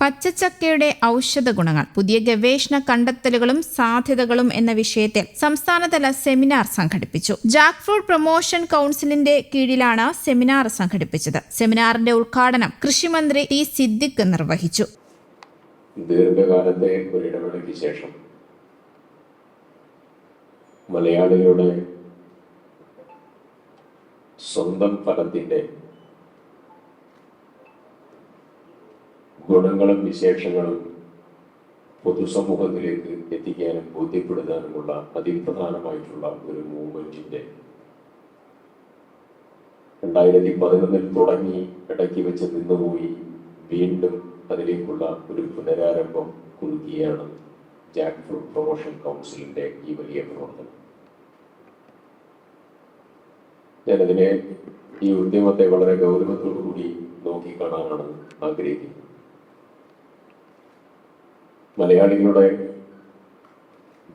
പച്ചച്ചക്കയുടെ ഔഷധ ഗുണങ്ങൾ, പുതിയ ഗവേഷണ കണ്ടെത്തലുകളും സാധ്യതകളും എന്ന വിഷയത്തിൽ സംസ്ഥാനതല സെമിനാർ സംഘടിപ്പിച്ചു. ജാക്ക് ഫ്രൂട്ട് പ്രൊമോഷൻ കൗൺസിലിന്റെ കീഴിലാണ് സെമിനാർ സംഘടിപ്പിച്ചത്. സെമിനാറിന്റെ ഉദ്ഘാടനം കൃഷിമന്ത്രി ടി സിദ്ദിഖ് നിർവഹിച്ചു. ദീർഘകാലത്തെ ഒരു ഇടവേളയ്ക്ക് ശേഷം മലയാളികളുടെ സ്വന്തം ഫലത്തിന്റെ ഗുണങ്ങളും വിശേഷങ്ങളും പൊതുസമൂഹത്തിലേക്ക് എത്തിക്കാനും ബോധ്യപ്പെടുത്താനുമുള്ള അതിപ്രധാനമായിട്ടുള്ള ഒരു മൂവ്മെന്റിന്റെ 2011 തുടങ്ങി ഇടയ്ക്ക് വെച്ച് നിന്നുപോയി വീണ്ടും അതിലേക്കുള്ള ഒരു പുനരാരംഭം കുറുകിയാണ് ജാക്ക് ഫ്രൂട്ട് പ്രൊമോഷൻ കൗൺസിലിന്റെ ഈ വലിയ പ്രവർത്തനം. ഞാനതിനെ ഈ ഉദ്യമത്തെ വളരെ ഗൗരവത്തോടു കൂടി നോക്കിക്കാണാനാണ് ആഗ്രഹിക്കുന്നത്. മലയാളികളുടെ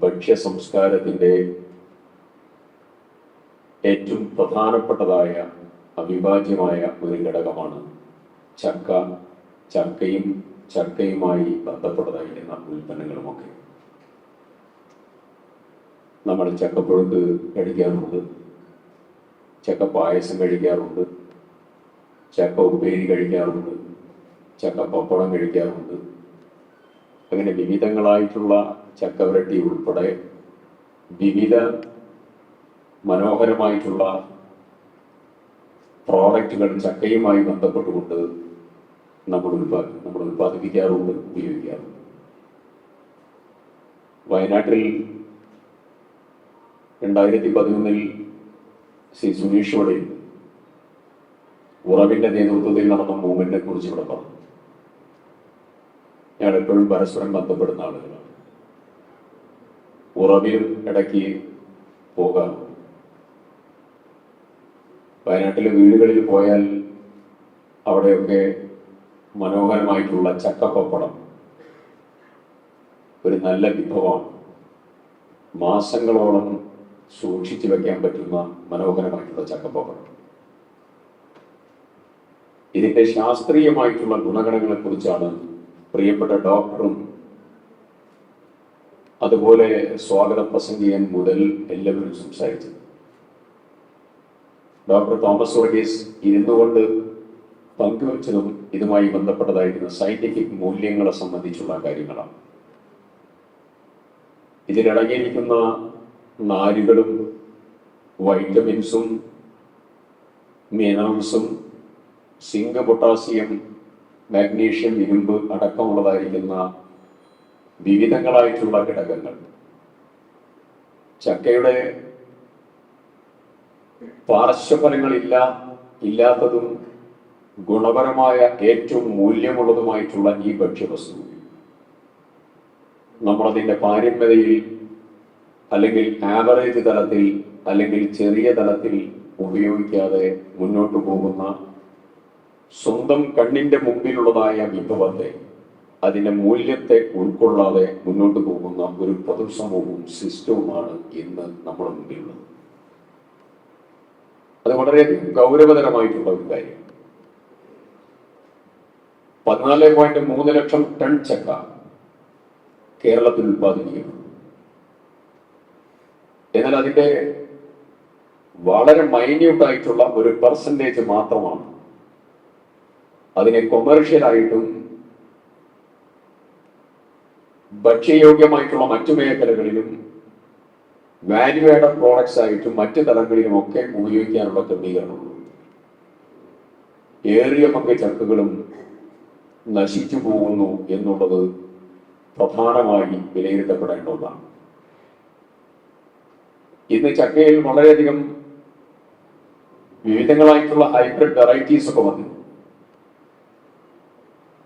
ഭക്ഷ്യ സംസ്കാരത്തിന്റെ ഏറ്റവും പ്രധാനപ്പെട്ടതായ അവിഭാജ്യമായ ഒരു ഘടകമാണ് ചക്ക, ചക്കയുമായി ബന്ധപ്പെട്ടതായിരിക്കുന്ന ഉൽപ്പന്നങ്ങളുമൊക്കെ. നമ്മൾ ചക്കപ്പുഴുക്ക് കഴിക്കാറുണ്ട്, ചക്ക പായസം കഴിക്കാറുണ്ട്, ചക്ക ഉപ്പേരി കഴിക്കാറുണ്ട്, ചക്ക പപ്പടം കഴിക്കാറുണ്ട്. അങ്ങനെ വിവിധങ്ങളായിട്ടുള്ള ചക്കവരട്ടി ഉൾപ്പെടെ വിവിധ മനോഹരമായിട്ടുള്ള പ്രോഡക്റ്റുകൾ ചക്കയുമായി ബന്ധപ്പെട്ടുകൊണ്ട് നമ്മൾ ഉൽപ്പാദിപ്പിക്കാറുണ്ട്, ഉപയോഗിക്കാറുണ്ട്. വയനാട്ടിൽ 2011 ശ്രീ സുനീഷ് വടയിൽ ഉറവിന്റെ നേതൃത്വത്തിൽ നടന്ന മൂവ്മെന്റിനെ കുറിച്ച് ഇവിടെ പറഞ്ഞു. ഞാൻ എപ്പോഴും പരസ്പരം ബന്ധപ്പെടുന്ന ആളുകളാണ്. ഉറവിലും ഇടയ്ക്ക് പോകാം. വയനാട്ടിലെ വീടുകളിൽ പോയാൽ അവിടെയൊക്കെ മനോഹരമായിട്ടുള്ള ചക്കപ്പപ്പടം ഒരു നല്ല വിഭവമാണ്. മാസങ്ങളോളം സൂക്ഷിച്ചു വെക്കാൻ പറ്റുന്ന മനോഹരമായിട്ടുള്ള ചക്കപ്പപ്പടം. ഇതിന്റെ ശാസ്ത്രീയമായിട്ടുള്ള ഗുണഗണങ്ങളെ കുറിച്ചാണ് പ്രിയപ്പെട്ട ഡോക്ടറും അതുപോലെ സ്വാഗത പ്രസംഗിയൻ മുതൽ എല്ലാവരും സംസാരിച്ചത്. ഡോക്ടർ തോമസ് വർഗീസ് ഇരുന്നുകൊണ്ട് പങ്കുവച്ചതും ഇതുമായി ബന്ധപ്പെട്ടതായിരുന്ന സയന്റിഫിക് മൂല്യങ്ങളെ സംബന്ധിച്ചുള്ള കാര്യങ്ങളാണ്. ഇതിലടങ്ങിയിരിക്കുന്ന നാരുകളും വൈറ്റമിൻസും മിനറൽസും സിങ്ക്, പൊട്ടാസ്യം, മാഗ്നീഷ്യം, ഇരുമ്പ് അടക്കമുള്ളതായിരിക്കുന്ന വിവിധങ്ങളായിട്ടുള്ള ഘടകങ്ങൾ ചക്കയുടെ പാർശ്വഫലങ്ങളില്ലാത്തതും ഗുണപരമായ ഏറ്റവും മൂല്യമുള്ളതുമായിട്ടുള്ള ഈ ഭക്ഷ്യവസ്തു നമ്മളതിൻ്റെ പാരമ്യതയിൽ അല്ലെങ്കിൽ ആവറേജ് തലത്തിൽ അല്ലെങ്കിൽ ചെറിയ തലത്തിൽ ഉപയോഗിക്കാതെ മുന്നോട്ട് പോകുന്ന സ്വന്തം കണ്ണിന്റെ മുമ്പിലുള്ളതായ വിഭവത്തെ, അതിന്റെ മൂല്യത്തെ ഉൾക്കൊള്ളാതെ മുന്നോട്ട് പോകുന്ന ഒരു പൊതുസമൂഹവും സിസ്റ്റവുമാണ് ഇന്ന് നമ്മുടെ മുമ്പിലുള്ളത്. അത് വളരെയധികം ഗൗരവതരമായിട്ടുള്ള ഒരു കാര്യം. 14.3 ലക്ഷം ടൺ ചക്ക കേരളത്തിൽ ഉൽപ്പാദിപ്പിക്കുന്നു. എന്നാൽ അതിന്റെ വളരെ മൈന്യൂട്ടായിട്ടുള്ള ഒരു പെർസെന്റേജ് മാത്രമാണ് അതിനെ കൊമേഴ്ഷ്യലായിട്ടും ഭക്ഷ്യയോഗ്യമായിട്ടുള്ള മറ്റു മേഖലകളിലും വാല്യൂ ആഡഡ് പ്രോഡക്ട്സ് ആയിട്ടും മറ്റു തലങ്ങളിലുമൊക്കെ ഉപയോഗിക്കാനുള്ള ക്രമീകരണമുള്ളൂ. ഏറിയ പങ്ക് ചക്കകളും നശിച്ചു പോകുന്നു എന്നുള്ളത് പ്രധാനമായി വിലയിരുത്തപ്പെടേണ്ട ഒന്നാണ്. ഇന്ന് ചക്കയിൽ വളരെയധികം വിവിധങ്ങളായിട്ടുള്ള ഹൈബ്രിഡ് വെറൈറ്റീസ് ഒക്കെ വന്നു.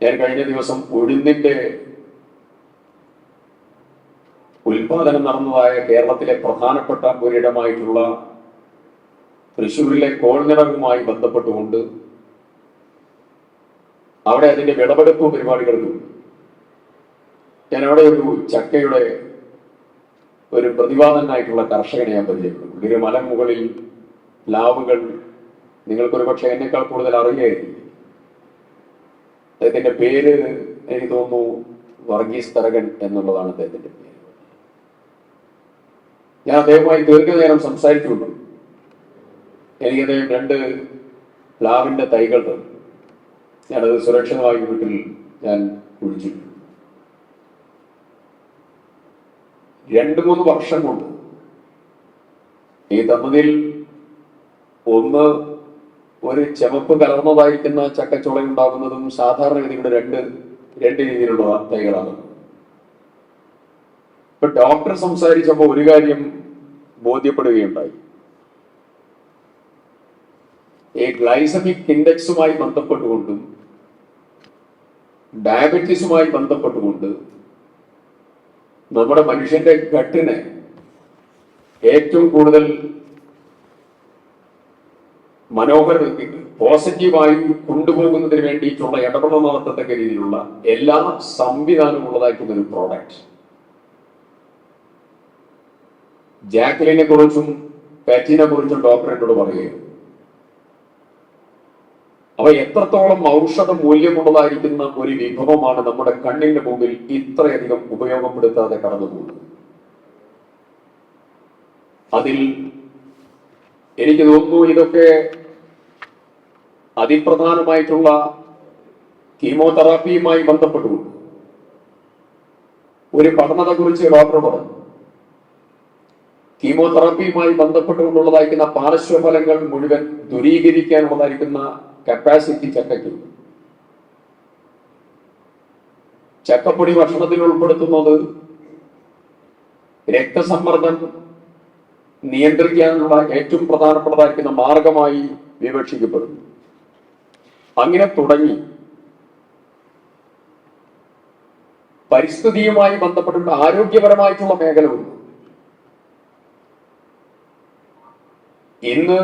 ഞാൻ കഴിഞ്ഞ ദിവസം ഉഴുന്നിന്റെ ഉൽപാദനം നടന്നതായ കേരളത്തിലെ പ്രധാനപ്പെട്ട ഒരിടമായിട്ടുള്ള തൃശ്ശൂരിലെ കോൾനിറവുമായി ബന്ധപ്പെട്ടുകൊണ്ട് അവിടെ അതിന്റെ വിളവെടുപ്പ് പരിപാടികളും ഞാൻ അവിടെ ഒരു ചക്കയുടെ ഒരു പ്രതിപാദനായിട്ടുള്ള കർഷകനെ ഞാൻ പരിചയപ്പെട്ടു. ഒരു മലമുകളിൽ പ്ലാവുകൾ, നിങ്ങൾക്കൊരു പക്ഷെ എന്നെക്കാൾ കൂടുതൽ അറിയായിരിക്കും. അദ്ദേഹത്തിന്റെ പേര് എനിക്ക് തോന്നുന്നു വർഗീസ് തരകൻ എന്നുള്ളതാണ് അദ്ദേഹത്തിന്റെ പേര്. ഞാൻ അദ്ദേഹവുമായി ദീർഘനേരം സംസാരിച്ചുകൊണ്ട് എനിക്ക് അദ്ദേഹം 2 പ്ലാവിന്റെ തൈകൾ തന്നു. ഞാനത് സുരക്ഷിതമായി വീട്ടിൽ ഞാൻ കുഴിച്ചിട്ടു. 2-3 വർഷം കൊണ്ട് ഈ തന്നതിൽ ഒന്ന് ഒരു ചെമപ്പ് കലർന്നതായിരിക്കുന്ന ചക്കച്ചുള ഉണ്ടാകുന്നതും സാധാരണഗതിയുടെ രണ്ട് രീതിയിലുള്ള തൈകളാണ്. ഇപ്പൊ ഡോക്ടർ സംസാരിച്ചപ്പോൾ ഒരു കാര്യം ബോധ്യപ്പെടുകയുണ്ടായി. ഈ ഗ്ലൈസമിക് ഇൻഡെക്സുമായി ബന്ധപ്പെട്ടുകൊണ്ടും ഡയബറ്റീസുമായി ബന്ധപ്പെട്ടുകൊണ്ട് നമ്മുടെ മനുഷ്യന്റെ ഗട്ടിനെ ഏറ്റവും കൂടുതൽ പോസിറ്റീവായി കൊണ്ടുപോകുന്നതിന് വേണ്ടിയിട്ടുള്ള ഇടപെടൽ നടത്തത്തക്ക രീതിയിലുള്ള എല്ലാ സംവിധാനവും ഉള്ളതായിട്ടുള്ള ഒരു പ്രോഡക്റ്റ്. ജാക്ലിനെ കുറിച്ചും പാറ്റിനെ കുറിച്ചും ഡോക്ടർ എന്നോട് പറയുകയാണ്. അവ എത്രത്തോളം ഔഷധ മൂല്യമുള്ളതായിരിക്കുന്ന ഒരു വിഭവമാണ് നമ്മുടെ കണ്ണിന്റെ മുമ്പിൽ ഇത്രയധികം ഉപയോഗപ്പെടുത്താതെ കടന്നുപോകുന്നത്. അതിൽ എനിക്ക് തോന്നുന്നു ഇതൊക്കെ അതിപ്രധാനമായിട്ടുള്ള കീമോതെറാപ്പിയുമായി ബന്ധപ്പെട്ടുകൊണ്ട് ഒരു പഠനത്തെ കുറിച്ച് ഡോക്ടർ പറഞ്ഞു. കീമോതെറാപ്പിയുമായി ബന്ധപ്പെട്ടുകൊണ്ടുള്ളതായിരിക്കുന്ന പാർശ്വഫലങ്ങൾ മുഴുവൻ ദൂരീകരിക്കാനുള്ളതായിരിക്കുന്ന കപ്പാസിറ്റി ചക്കയ്ക്കുണ്ട്. ചക്കപ്പൊടി ഭക്ഷണത്തിൽ ഉൾപ്പെടുത്തുന്നത് രക്തസമ്മർദ്ദം നിയന്ത്രിക്കാനുള്ള ഏറ്റവും പ്രധാനപ്പെട്ടതായിരിക്കുന്ന മാർഗമായി വിവക്ഷിക്കപ്പെടുന്നു. അങ്ങനെ തുടങ്ങി പരിസ്ഥിതിയുമായി ബന്ധപ്പെട്ടുള്ള ആരോഗ്യപരമായിട്ടുള്ള മേഖലകളുണ്ട്. ഇന്ന്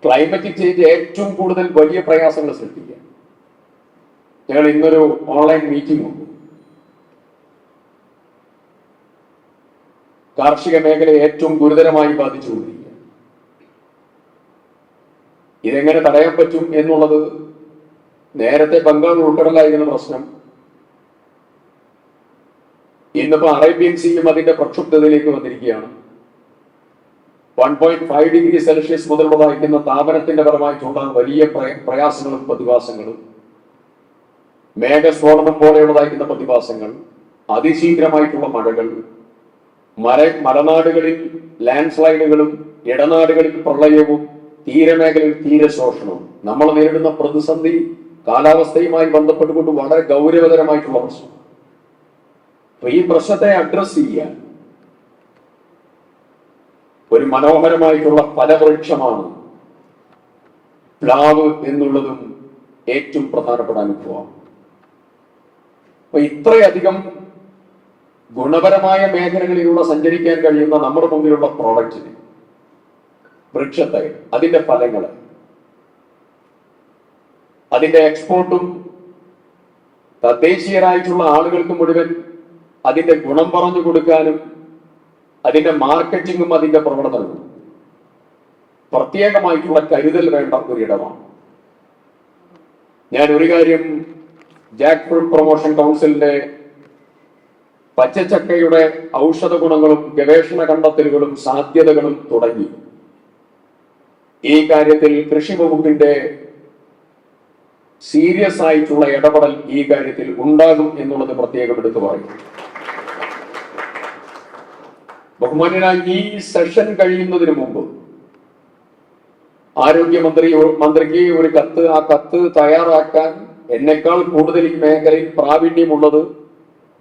ക്ലൈമറ്റിക് ചേഞ്ച് ഏറ്റവും കൂടുതൽ വലിയ പ്രയാസങ്ങൾ സൃഷ്ടിക്കുക. ഞങ്ങൾ ഇന്നൊരു ഓൺലൈൻ മീറ്റിംഗ് ഉണ്ട്. കാർഷിക മേഖലയെ ഏറ്റവും ഗുരുതരമായി ബാധിച്ചുകൊണ്ടിരിക്കുക. ഇതെങ്ങനെ തടയാൻ പറ്റും എന്നുള്ളത് നേരത്തെ ബംഗാൾ ഉൾക്കടലായിരുന്ന പ്രശ്നം ഇന്നിപ്പോ അറേബ്യൻ സീയും അതിന്റെ പ്രക്ഷുബ്ധതയിലേക്ക് വന്നിരിക്കുകയാണ്. 1.5 ഡിഗ്രി സെൽഷ്യസ് മുതലുള്ളതായിരിക്കുന്ന താപനത്തിന്റെ പരമായിട്ടുണ്ടാകുന്ന വലിയ പ്രയാസങ്ങളും പ്രതിഭാസങ്ങളും, മേഘസ്ഫോടനം പോലെയുള്ളതായിരിക്കുന്ന പ്രതിഭാസങ്ങൾ, അതിശീഘ്രമായിട്ടുള്ള മഴകൾ, മലനാടുകളിൽ ലാൻഡ് സ്ലൈഡുകളും, ഇടനാടുകളിൽ പ്രളയവും, തീരമേഖലയിൽ തീരശോഷണവും, നമ്മൾ നേരിടുന്ന പ്രതിസന്ധി കാലാവസ്ഥയുമായി ബന്ധപ്പെട്ടുകൊണ്ട് വളരെ ഗൗരവതരമായിട്ടുള്ള പ്രശ്നം. അപ്പൊ ഈ പ്രശ്നത്തെ അഡ്രസ് ചെയ്യാൻ ഒരു മനോഹരമായിട്ടുള്ള ഫലവൃക്ഷമാണ് പ്ലാവ് എന്നുള്ളതും ഏറ്റവും പ്രധാനപ്പെട്ട അനുഭവമാണ്. അപ്പൊ ഇത്രയധികം ഗുണപരമായ മേഖലകളിലൂടെ സഞ്ചരിക്കാൻ കഴിയുന്ന നമ്മുടെ മുമ്പിലുള്ള പ്രോഡക്റ്റിന്, വൃക്ഷത്തെ, അതിന്റെ ഫലങ്ങള്, അതിന്റെ എക്സ്പോർട്ടും തദ്ദേശീയരായിട്ടുള്ള ആളുകൾക്ക് മുഴുവൻ അതിന്റെ ഗുണം പറഞ്ഞു കൊടുക്കാനും അതിന്റെ മാർക്കറ്റിങ്ങും അതിന്റെ പ്രവർത്തനവും പ്രത്യേകമായിട്ടുള്ള കരുതൽ വേണ്ട ഒരിടമാണ്. ഞാൻ ഒരു കാര്യം ജാക്ക് ഫ്രൂട്ട് പ്രൊമോഷൻ കൗൺസിലിന്റെ പച്ചച്ചക്കയുടെ ഔഷധ ഗുണങ്ങളും ഗവേഷണ കണ്ടെത്തലുകളും സാധ്യതകളും തുടങ്ങി ഈ കാര്യത്തിൽ കൃഷി വകുപ്പിന്റെ സീരിയസ് ആയിട്ടുള്ള ഇടപെടൽ ഈ കാര്യത്തിൽ ഉണ്ടാകും എന്നുള്ളത് പ്രത്യേകം എടുത്തു പറയും. ബഹുമാന്യനായി ഈ സെഷൻ കഴിയുന്നതിന് മുമ്പ് മന്ത്രിക്ക് ഒരു കത്ത്, ആ കത്ത് തയ്യാറാക്കാൻ എന്നെക്കാൾ കൂടുതൽ ഈ മേഖലയിൽ പ്രാവീണ്യമുള്ളത്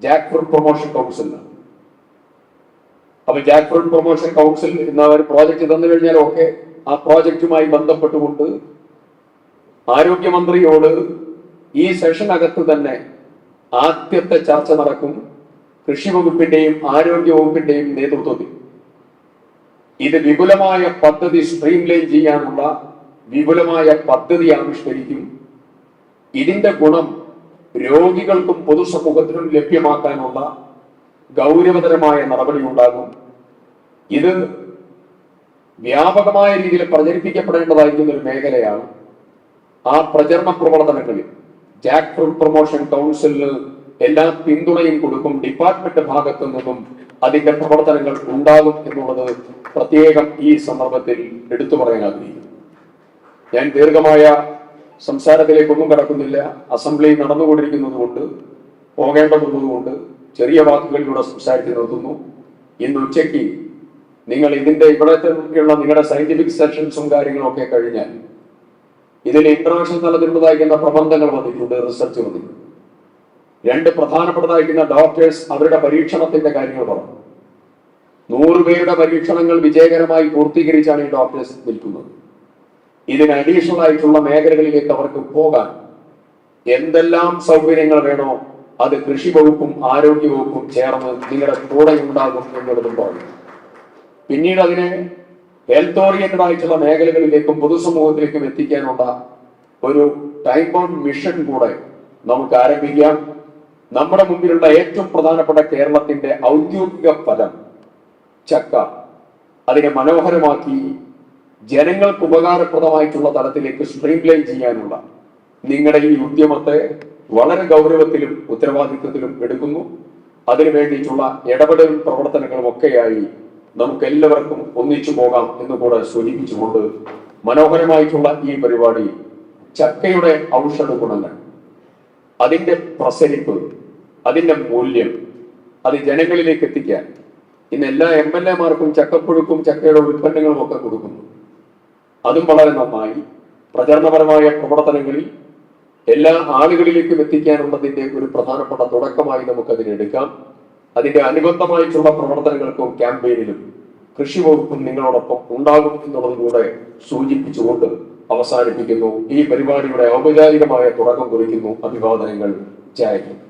ജാക്ക് ഫ്രൂട്ട് പ്രൊമോഷൻ കൗൺസിലാണ്. അപ്പൊ ജാക്ക് ഫ്രൂട്ട് പ്രൊമോഷൻ കൗൺസിൽ എന്ന ഒരു പ്രോജക്റ്റ് തന്നു കഴിഞ്ഞാൽ ഒക്കെ ആ പ്രോജക്റ്റുമായി ബന്ധപ്പെട്ടുകൊണ്ട് ആരോഗ്യമന്ത്രിയോട് ഈ സെഷനകത്ത് തന്നെ ആദ്യത്തെ ചർച്ച നടക്കും. കൃഷി വകുപ്പിന്റെയും ആരോഗ്യ വകുപ്പിന്റെയും നേതൃത്വത്തിൽ ഇത് വിപുലമായ പദ്ധതി സ്ട്രീംലൈൻ ചെയ്യാനുള്ള വിപുലമായ പദ്ധതി ആവിഷ്കരിക്കും. ഇതിന്റെ ഗുണം രോഗികൾക്കും പൊതുസമൂഹത്തിനും ലഭ്യമാക്കാനുള്ള ഗൗരവതരമായ നടപടി ഉണ്ടാകും. ഇത് വ്യാപകമായ രീതിയിൽ പ്രചരിപ്പിക്കപ്പെടേണ്ടതായിരിക്കുന്ന ഒരു മേഖലയാണ്. ആ പ്രചരണ പ്രവർത്തനങ്ങളിൽ ജാക്ക് ഫ്രൂട്ട് പ്രൊമോഷൻ കൗൺസിലിന് എല്ലാ പിന്തുണയും കൊടുക്കും. ഡിപ്പാർട്ട്മെന്റ് ഭാഗത്തു നിന്നും അതിന്റെ പ്രവർത്തനങ്ങൾ ഉണ്ടാകും എന്നുള്ളത് പ്രത്യേകം ഈ സന്ദർഭത്തിൽ എടുത്തു പറയാൻ ആഗ്രഹിക്കുന്നു. ഞാൻ ദീർഘമായ സംസാരത്തിലേക്കൊന്നും കടക്കുന്നില്ല. അസംബ്ലി നടന്നുകൊണ്ടിരിക്കുന്നത് കൊണ്ട് പോകേണ്ടതുള്ളതുകൊണ്ട് ചെറിയ വാക്കുകളിലൂടെ സംസാരിച്ച് നിർത്തുന്നു. ഇന്ന് ഉച്ചയ്ക്ക് നിങ്ങൾ ഇതിന്റെ ഇവിടത്തേക്കുള്ള നിങ്ങളുടെ സയന്റിഫിക് സെഷൻസും കാര്യങ്ങളും ഒക്കെ കഴിഞ്ഞാൽ ഇതിൽ ഇന്റർനാഷണൽ തലത്തിലുള്ളതായിരിക്കുന്ന പ്രബന്ധങ്ങൾ വന്നിട്ടുണ്ട്, റിസർച്ച് വന്നിട്ടുണ്ട്. 2 പ്രധാനപ്പെട്ടതായിരിക്കുന്ന ഡോക്ടേഴ്സ് അവരുടെ പരീക്ഷണത്തിന്റെ കാര്യങ്ങൾ പറഞ്ഞു. 100 പേരുടെ പരീക്ഷണങ്ങൾ വിജയകരമായി പൂർത്തീകരിച്ചാണ് ഈ ഡോക്ടേഴ്സ് നിൽക്കുന്നത്. ഇതിന് അഡീഷണൽ ആയിട്ടുള്ള മേഖലകളിലേക്ക് അവർക്ക് പോകാൻ എന്തെല്ലാം സൗകര്യങ്ങൾ വേണോ അത് കൃഷി വകുപ്പും ആരോഗ്യ വകുപ്പും ചേർന്ന് നിങ്ങളുടെ കൂടെ ഉണ്ടാകും എന്നുള്ളതും പറഞ്ഞു. പിന്നീട് അതിനെ ഹെൽത്ത് ഓറിയന്റഡ് ആയിട്ടുള്ള മേഖലകളിലേക്കും പൊതുസമൂഹത്തിലേക്കും എത്തിക്കാനുള്ള ഒരു ടൈം ബൗണ്ട് മിഷൻ കൂടെ നമുക്ക് ആരംഭിക്കാം. നമ്മുടെ മുമ്പിലുള്ള ഏറ്റവും പ്രധാനപ്പെട്ട കേരളത്തിന്റെ ഔദ്യോഗിക ഫലം ചക്ക, അതിനെ മനോഹരമാക്കി ജനങ്ങൾക്ക് ഉപകാരപ്രദമായിട്ടുള്ള തലത്തിലേക്ക് സ്ട്രീംലൈൻ ചെയ്യാനുള്ള നിങ്ങളുടെ ഈ ഉദ്യമത്തെ വളരെ ഗൗരവത്തിലും ഉത്തരവാദിത്വത്തിലും എടുക്കുന്നു. അതിനു വേണ്ടിയിട്ടുള്ള ഇടപെടൽ പ്രവർത്തനങ്ങളും ഒക്കെയായി നമുക്ക് എല്ലാവർക്കും ഒന്നിച്ചു പോകാം എന്ന് കൂടെ സൂചിപ്പിച്ചുകൊണ്ട് മനോഹരമായിട്ടുള്ള ഈ പരിപാടി ചക്കയുടെ ഔഷധ ഗുണങ്ങൾ, അതിന്റെ പ്രസരിപ്പ്, അതിന്റെ മൂല്യം അത് ജനങ്ങളിലേക്ക് എത്തിക്കാൻ ഇന്ന് എല്ലാ MLA-മാർക്കും ചക്കപ്പുഴുക്കും ചക്കയുടെ ഉൽപ്പന്നങ്ങളും ഒക്കെ കൊടുക്കുന്നു. അതും വളരെ നന്നായി പ്രചരണപരമായ പ്രവർത്തനങ്ങളിൽ എല്ലാ ആളുകളിലേക്കും എത്തിക്കാനുള്ളതിന്റെ ഒരു പ്രധാനപ്പെട്ട തുടക്കമായി നമുക്കതിനെടുക്കാം. അതിന്റെ അനുബന്ധമായിട്ടുള്ള പ്രവർത്തനങ്ങൾക്കും ക്യാമ്പയിനിലും കൃഷി വകുപ്പും നിങ്ങളോടൊപ്പം ഉണ്ടാകും എന്നുള്ളതുകൂടെ സൂചിപ്പിച്ചുകൊണ്ട് അവസാനിപ്പിക്കുന്നു. ഈ പരിപാടിയുടെ ഔപചാരികമായ തുടക്കം കുറിക്കുന്നു. അഭിവാദനങ്ങൾ. ജയ് ഹിന്ദ്.